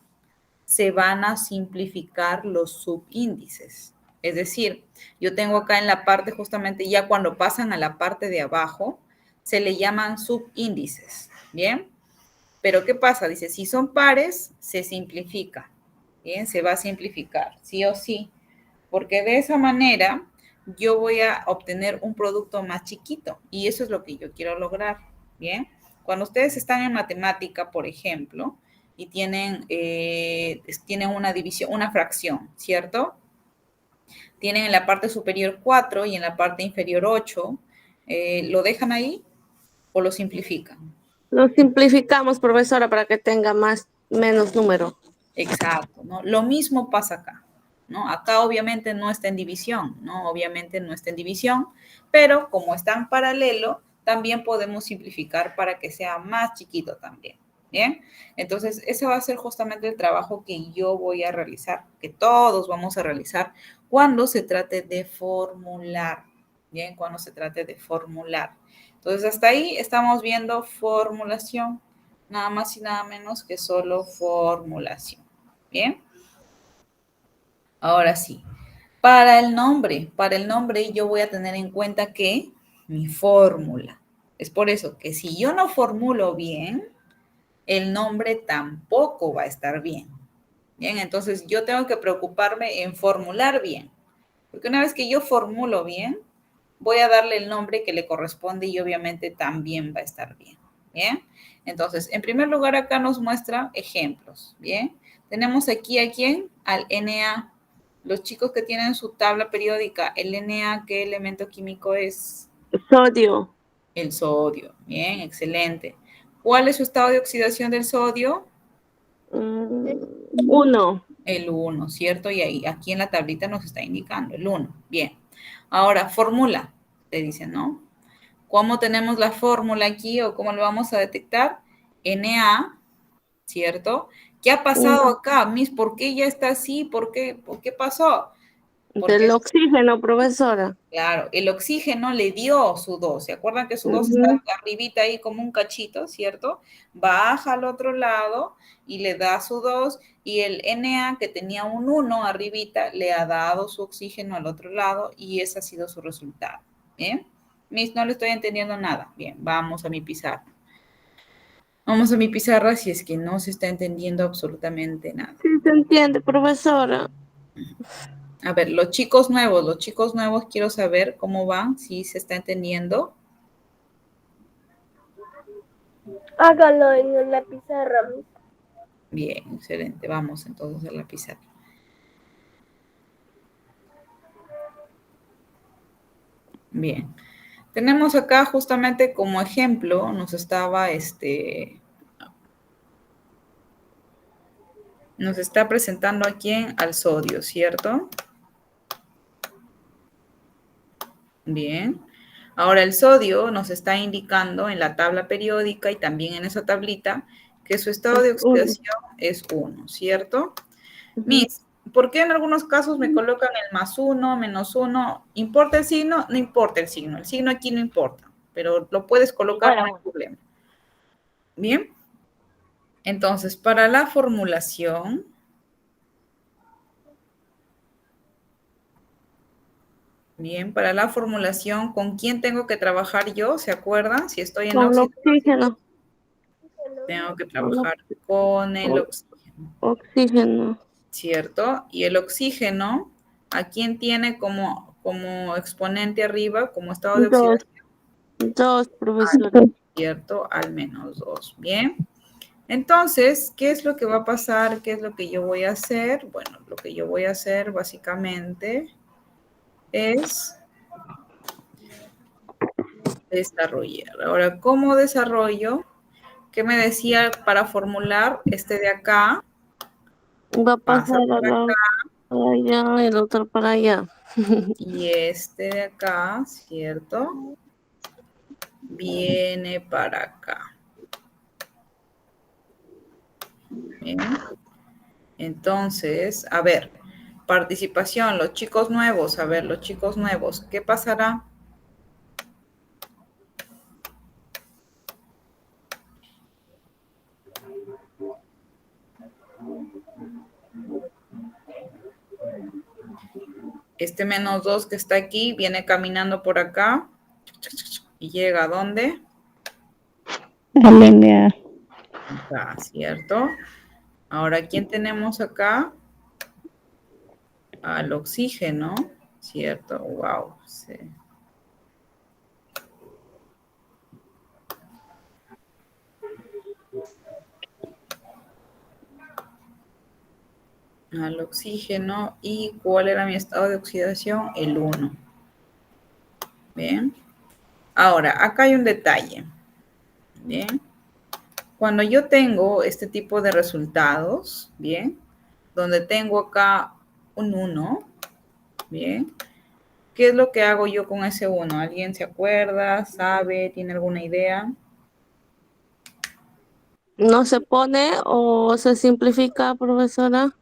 se van a simplificar los subíndices. Es decir, yo tengo acá en la parte justamente ya cuando pasan a la parte de abajo, se le llaman subíndices. Bien, pero ¿qué pasa? Dice, si son pares, se simplifica. Bien, se va a simplificar, sí o sí, porque de esa manera yo voy a obtener un producto más chiquito y eso es lo que yo quiero lograr. Bien, cuando ustedes están en matemática, por ejemplo, y tienen una división, una fracción, ¿cierto? Tienen en la parte superior 4 y en la parte inferior 8. ¿Lo dejan ahí o lo simplifican? Lo simplificamos, profesora, para que tenga menos número. Exacto, ¿no? Lo mismo pasa acá, ¿no? Acá obviamente no está en división, ¿no? Obviamente no está en división, pero como está en paralelo, también podemos simplificar para que sea más chiquito también, ¿bien? Entonces, ese va a ser justamente el trabajo que yo voy a realizar, que todos vamos a realizar cuando se trate de formular, ¿bien? Cuando se trate de formular. Entonces, hasta ahí estamos viendo formulación, nada más y nada menos que solo formulación. Bien, ahora sí. Para el nombre yo voy a tener en cuenta que mi fórmula. Es por eso que si yo no formulo bien, el nombre tampoco va a estar bien. Bien, entonces yo tengo que preocuparme en formular bien. Porque una vez que yo formulo bien, voy a darle el nombre que le corresponde y obviamente también va a estar bien. Bien, entonces, en primer lugar acá nos muestra ejemplos. Bien, tenemos aquí a quién, al Na. Los chicos que tienen su tabla periódica, el Na, ¿qué elemento químico es? Sodio. El sodio. Bien, excelente. ¿Cuál es su estado de oxidación del sodio? 1. El 1, ¿cierto? Y ahí, aquí en la tablita nos está indicando el 1. Bien. Ahora, fórmula, te dicen, ¿no? ¿Cómo tenemos la fórmula aquí o cómo lo vamos a detectar? Na, ¿cierto? ¿Qué ha pasado acá, Miss? ¿Por qué ya está así? ¿Por qué pasó? Del Porque, oxígeno, profesora. claro, el oxígeno le dio su 2. ¿Se acuerdan que su 2 está arribita ahí como un cachito, ¿cierto? Baja al otro lado y le da su 2 y el Na que tenía un 1 arribita le ha dado su oxígeno al otro lado y ese ha sido su resultado. ¿Bien? Miss, no le estoy entendiendo nada. Bien, vamos a mi pizarra. Vamos a mi pizarra si es que no se está entendiendo absolutamente nada. Sí, se entiende, profesora. A ver, los chicos nuevos, quiero saber cómo van, si se está entendiendo. Hágalo en la pizarra. Bien, excelente. Vamos entonces a la pizarra. Bien. Tenemos acá justamente como ejemplo, nos está presentando aquí al sodio, ¿cierto? Bien. Ahora el sodio nos está indicando en la tabla periódica y también en esa tablita que su estado de oxidación es 1, ¿cierto? Miss, ¿por qué en algunos casos me colocan el +1, -1? ¿Importa el signo? No importa el signo aquí no importa, pero lo puedes colocar, no hay problema. Bien, entonces para la formulación, ¿con quién tengo que trabajar yo? ¿Se acuerdan? Si estoy en Con el óxido, oxígeno. tengo que Con el trabajar con el oxígeno, oxígeno. ¿cierto? Y el oxígeno, ¿a quién tiene como exponente arriba, como estado de Dos. oxidación? Dos, profesora. ¿Cierto? Al -2. Bien. Entonces, ¿qué es lo que va a pasar? ¿Qué es lo que yo voy a hacer? Bueno, lo que yo voy a hacer básicamente es desarrollar. Ahora, ¿cómo desarrollo? ¿Qué me decía para formular este de acá? Va a Pasa pasar a por la acá para allá, el otro para allá. y este de acá, ¿cierto? Viene para acá. Bien. Entonces, a ver, participación, los chicos nuevos, a ver, los chicos nuevos, ¿qué pasará? Este -2 que está aquí viene caminando por acá y llega ¿a dónde? Al NA. Acá, ¿cierto? Ahora, ¿quién tenemos acá? Al oxígeno, ¿cierto? Wow, sí. Al oxígeno. ¿Y cuál era mi estado de oxidación? El 1. Bien. Ahora, acá hay un detalle. Bien. Cuando yo tengo este tipo de resultados, bien, donde tengo acá un 1, bien, ¿qué es lo que hago yo con ese 1? ¿Alguien se acuerda, sabe, tiene alguna idea? ¿No se pone o se simplifica, profesora?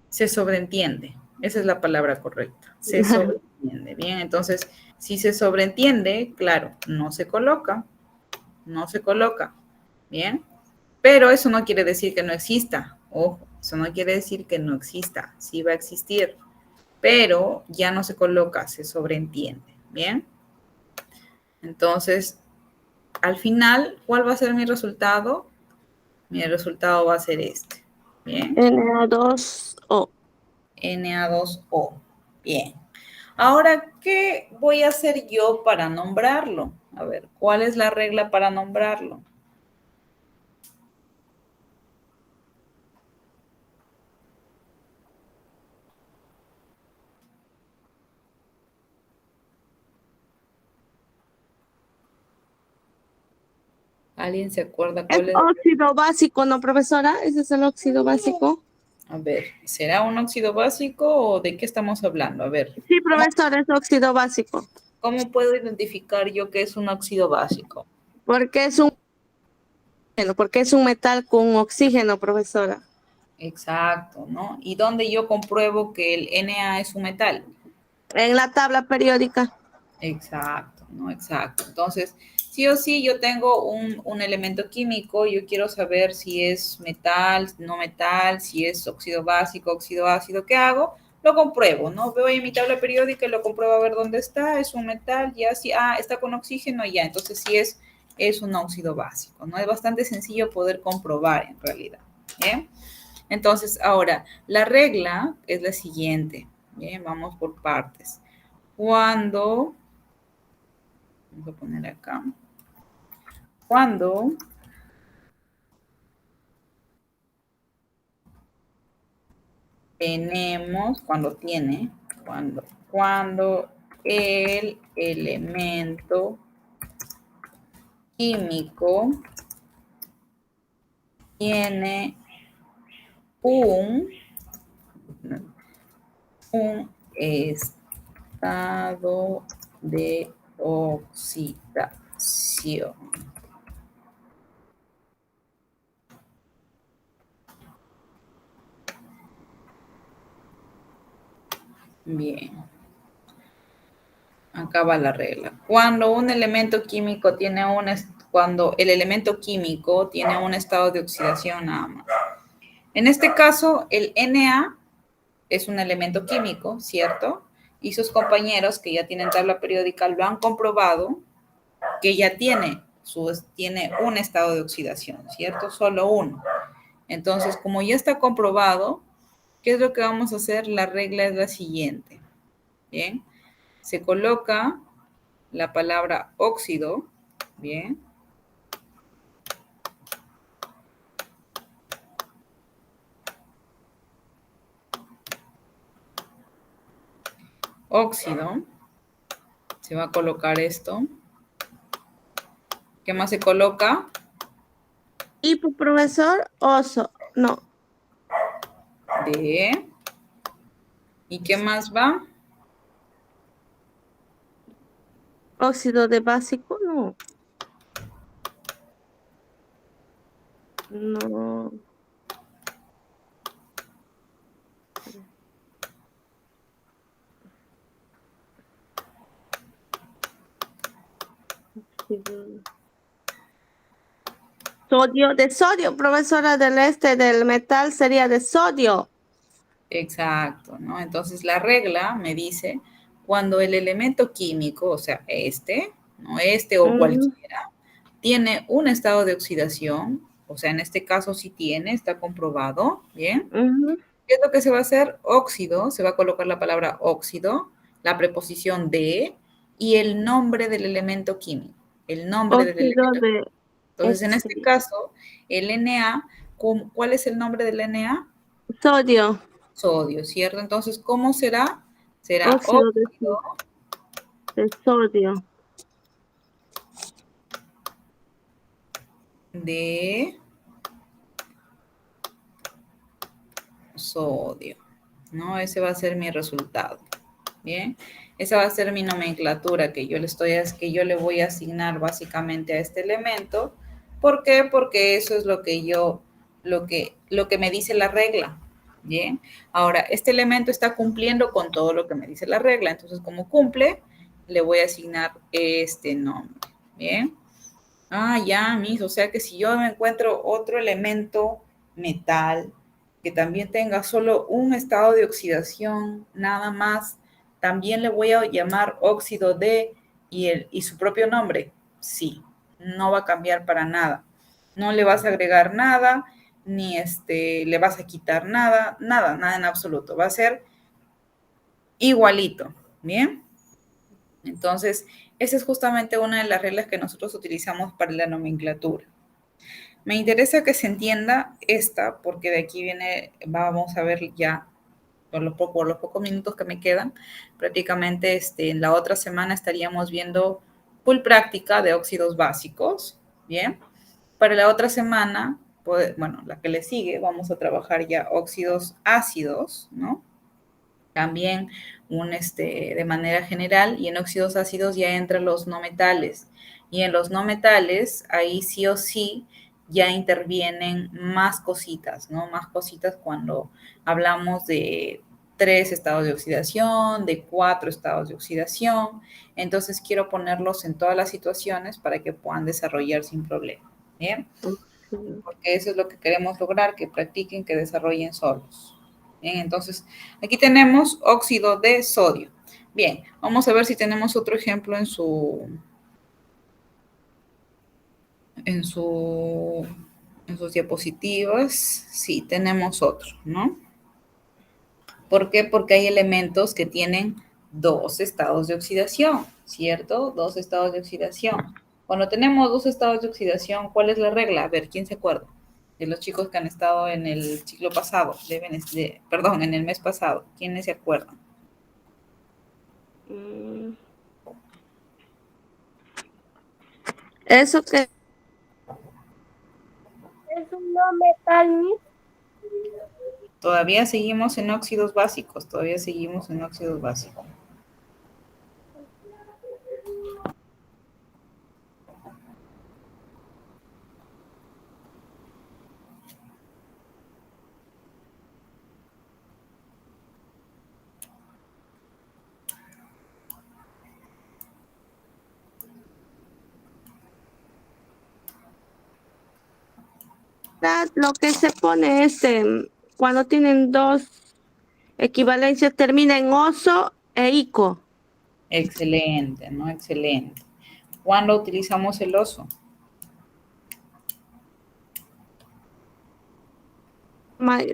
Se sobreentiende. Esa es la palabra correcta. Se sobreentiende. Bien, entonces, si se sobreentiende, claro, no se coloca. No se coloca. Bien. Pero eso no quiere decir que no exista. Ojo, eso no quiere decir que no exista. Sí va a existir. Pero ya no se coloca, se sobreentiende. Bien. Entonces, al final, ¿cuál va a ser mi resultado? Mi resultado va a ser este. Bien. Na2O. Na2O. Bien. Ahora, ¿qué voy a hacer yo para nombrarlo? A ver, ¿cuál es la regla para nombrarlo? ¿Alguien se acuerda Es cuál es? óxido básico, ¿no, profesora? Ese es el óxido básico. A ver, ¿será un óxido básico o de qué estamos hablando? A ver, Sí, profesora, es óxido básico. ¿cómo puedo identificar yo que es un óxido básico? Porque es un metal con oxígeno, profesora. Exacto, ¿no? ¿Y dónde yo compruebo que el Na es un metal? En la tabla periódica. Exacto, ¿no? Exacto. Entonces, sí o sí, yo tengo un elemento químico, yo quiero saber si es metal, no metal, si es óxido básico, óxido ácido, ¿qué hago? Lo compruebo, ¿no? Veo en mi tabla periódica y lo compruebo a ver dónde está, es un metal, ya sí, está con oxígeno, ya, entonces sí es un óxido básico, ¿no? Es bastante sencillo poder comprobar en realidad, ¿bien? Entonces, ahora, la regla es la siguiente, ¿bien? Vamos por partes. Cuando Vamos a poner acá. Cuando cuando el elemento químico tiene un estado de oxidación. Bien. Acá va la regla. Cuando el elemento químico tiene un estado de oxidación nada más. En este caso, el Na es un elemento químico, ¿cierto? Y sus compañeros que ya tienen tabla periódica lo han comprobado que ya tiene un estado de oxidación, ¿cierto? Solo uno. Entonces, como ya está comprobado, ¿qué es lo que vamos a hacer? La regla es la siguiente. Bien. Se coloca la palabra óxido. Bien. Óxido. Se va a colocar esto. ¿Qué más se coloca? Y por profesor, oso. No. De. ¿Y qué más va? Óxido de básico, no. No. Sodio, de sodio, profesora del metal sería de sodio. Exacto, ¿no? Entonces la regla me dice cuando el elemento químico, o sea, ¿no? O cualquiera, tiene un estado de oxidación, o sea, en este caso sí tiene, está comprobado, ¿bien? ¿Qué es lo que se va a hacer? Óxido, se va a colocar la palabra óxido, la preposición de y el nombre del elemento químico. El nombre del Óxido elemento. de Entonces, en este caso, el Na, ¿cuál es el nombre del Na? sodio. Sodio, ¿cierto? Entonces, ¿cómo será? Será Óxido óxido de sodio. de sodio, ¿no? Ese va a ser mi resultado, ¿bien? Esa va a ser mi nomenclatura que yo le voy a asignar básicamente a este elemento. ¿Por qué? Porque eso es lo que me dice la regla, ¿bien? Ahora, este elemento está cumpliendo con todo lo que me dice la regla, entonces como cumple, le voy a asignar este nombre, ¿bien? Ah, ya, o sea que si yo me encuentro otro elemento metal que también tenga solo un estado de oxidación, nada más, también le voy a llamar óxido de y su propio nombre. Sí, no va a cambiar para nada. No le vas a agregar nada, ni le vas a quitar nada, nada en absoluto. Va a ser igualito, ¿bien? Entonces, esa es justamente una de las reglas que nosotros utilizamos para la nomenclatura. Me interesa que se entienda esta, porque de aquí vamos a ver ya, por los pocos minutos que me quedan, prácticamente en la otra semana estaríamos viendo full práctica de óxidos básicos, ¿bien? Para la otra semana, bueno, la que le sigue, vamos a trabajar ya óxidos ácidos, ¿no? También de manera general, y en óxidos ácidos ya entran los no metales. Y en los no metales, ahí sí o sí ya intervienen más cositas, ¿no? Más cositas cuando hablamos de 3 estados de oxidación, de 4 estados de oxidación. Entonces quiero ponerlos en todas las situaciones para que puedan desarrollar sin problema. ¿Bien? Porque eso es lo que queremos lograr, que practiquen, que desarrollen solos. Bien, entonces aquí tenemos óxido de sodio. Bien, vamos a ver si tenemos otro ejemplo en sus diapositivas. Sí, tenemos otro, ¿no? ¿Por qué? Porque hay elementos que tienen 2 estados de oxidación, ¿cierto? 2 estados de oxidación. Cuando tenemos 2 estados de oxidación, ¿cuál es la regla? A ver, ¿quién se acuerda? De los chicos que han estado en el ciclo pasado, perdón, en el mes pasado. ¿Quiénes se acuerdan? Eso que Es un no metal, Miss. Todavía seguimos en óxidos básicos, todavía seguimos en óxidos básicos. lo que se pone es cuando tienen dos equivalencias, termina en oso e ico. Excelente, ¿no? Excelente. ¿Cuándo utilizamos el oso?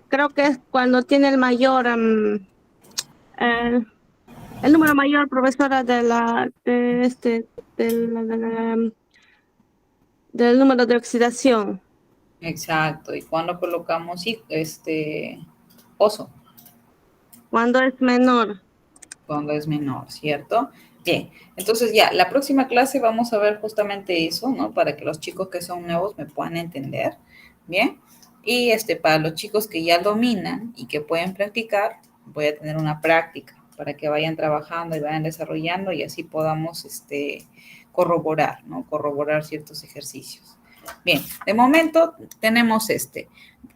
Creo que es cuando tiene el mayor, el número mayor, profesora, del número de oxidación. Exacto. ¿Y cuándo colocamos oso? Cuando es menor. Cuando es menor, ¿cierto? Bien, entonces ya, la próxima clase vamos a ver justamente eso, ¿no? Para que los chicos que son nuevos me puedan entender, ¿bien? Y para los chicos que ya dominan y que pueden practicar, voy a tener una práctica para que vayan trabajando y vayan desarrollando y así podamos, corroborar, ¿no? Corroborar ciertos ejercicios. Bien, de momento tenemos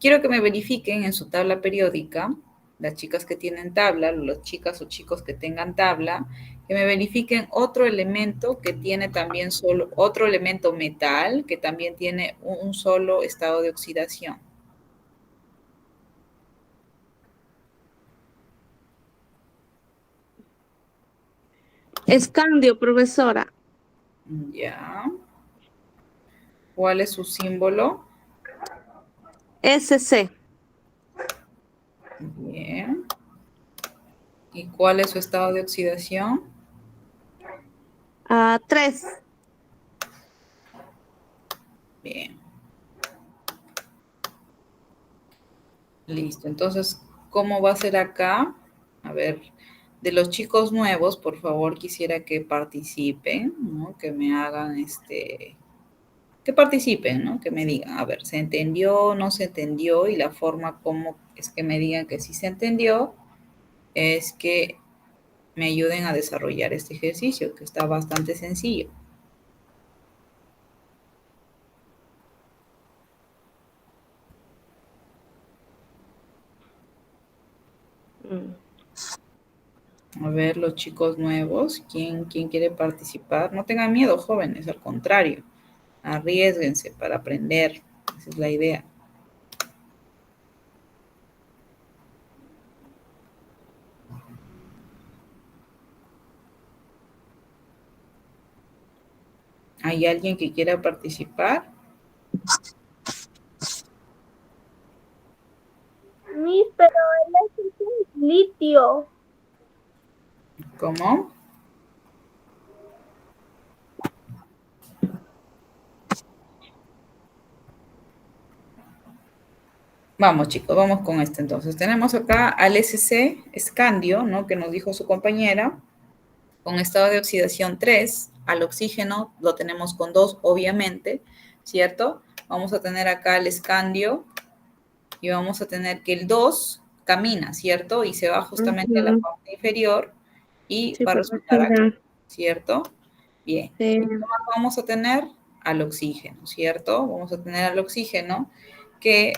Quiero que me verifiquen en su tabla periódica, las chicas que tienen tabla, las chicas o chicos que tengan tabla, que me verifiquen otro elemento que tiene también solo, otro elemento metal que también tiene un solo estado de oxidación. Escandio, profesora. Ya. ¿Cuál es su símbolo? SC. Bien. ¿Y cuál es su estado de oxidación? 3. Bien. Listo. Entonces, ¿cómo va a ser acá? A ver, de los chicos nuevos, por favor, quisiera que participen, ¿no? Que me hagan que participen, ¿no? Que me digan, a ver, ¿se entendió, no se entendió? Y la forma como es que me digan que sí se entendió es que me ayuden a desarrollar este ejercicio, que está bastante sencillo. A ver, los chicos nuevos, ¿quién quiere participar? No tengan miedo, jóvenes, al contrario, arriésguense para aprender. Esa es la idea. ¿Hay alguien que quiera participar? Miss, pero el SC es litio. ¿Cómo? Vamos, chicos, vamos con este entonces. Tenemos acá al SC, escandio, ¿no? Que nos dijo su compañera, con estado de oxidación 3. Al oxígeno lo tenemos con 2, obviamente, ¿cierto? Vamos a tener acá el escandio y vamos a tener que el 2 camina, ¿cierto? Y se va justamente a la parte inferior y Sí, va a resultar acá, profesora. ¿cierto? Bien. Sí. ¿Y qué más vamos a tener? Al oxígeno, ¿cierto? Vamos a tener al oxígeno que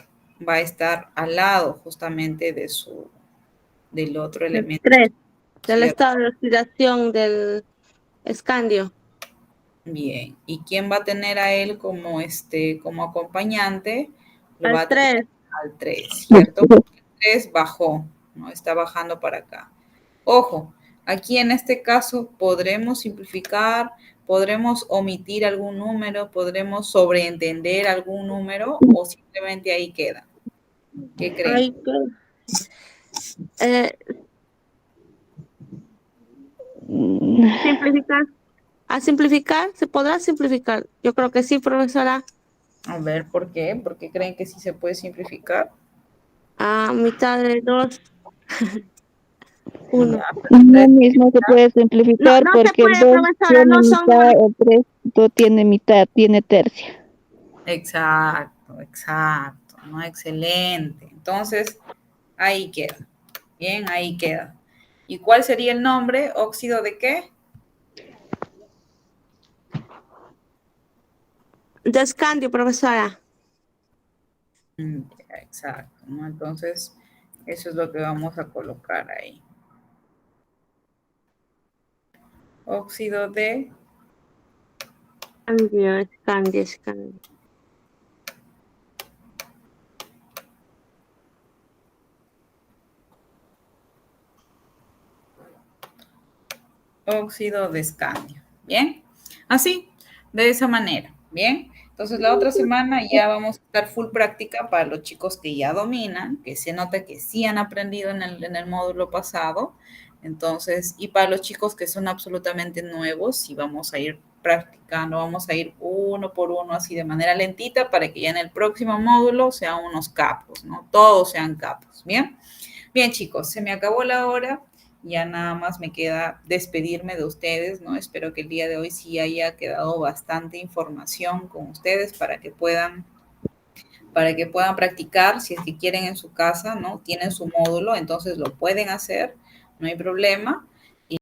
va a estar al lado justamente del otro El elemento, 3. Del ¿cierto? estado de oxidación del escandio. Bien. ¿Y quién va a tener a él como acompañante? Lo va Al a tener 3. al 3, ¿cierto? Porque el 3 bajó, ¿no? Está bajando para acá. Ojo, aquí en este caso podremos simplificar, podremos omitir algún número, podremos sobreentender algún número o simplemente ahí queda. ¿Qué creen? Ay, eh, simplificar. A simplificar, ¿se podrá simplificar? Yo creo que sí, profesora. A ver, ¿por qué? ¿Por qué creen que sí se puede simplificar? A mitad de 2, 1. Ya, pero No ustedes, mismo se puede No, simplificar no se porque el puede, 2 profesora, tiene no son. mitad, el 3 no tiene mitad, tiene tercia. exacto, exacto, ¿no? Excelente. Entonces, ahí queda. Bien, ahí queda. ¿Y cuál sería el nombre? ¿Óxido de qué? De escandio, profesora. Ya, exacto, ¿no? Entonces, eso es lo que vamos a colocar ahí. Óxido de, Escandio, escandio, escandio. óxido de escandio. ¿Bien? Así, de esa manera. ¿Bien? Entonces, la otra semana ya vamos a estar full práctica para los chicos que ya dominan, que se nota que sí han aprendido en el módulo pasado. Entonces, y para los chicos que son absolutamente nuevos, sí vamos a ir practicando, vamos a ir uno por uno, así de manera lentita, para que ya en el próximo módulo sean unos capos, ¿no? Todos sean capos. ¿Bien? Bien, chicos, se me acabó la hora. Ya nada más me queda despedirme de ustedes, ¿no? Espero que el día de hoy sí haya quedado bastante información con ustedes para que puedan practicar, si es que quieren en su casa, ¿no? Tienen su módulo, entonces lo pueden hacer, no hay problema.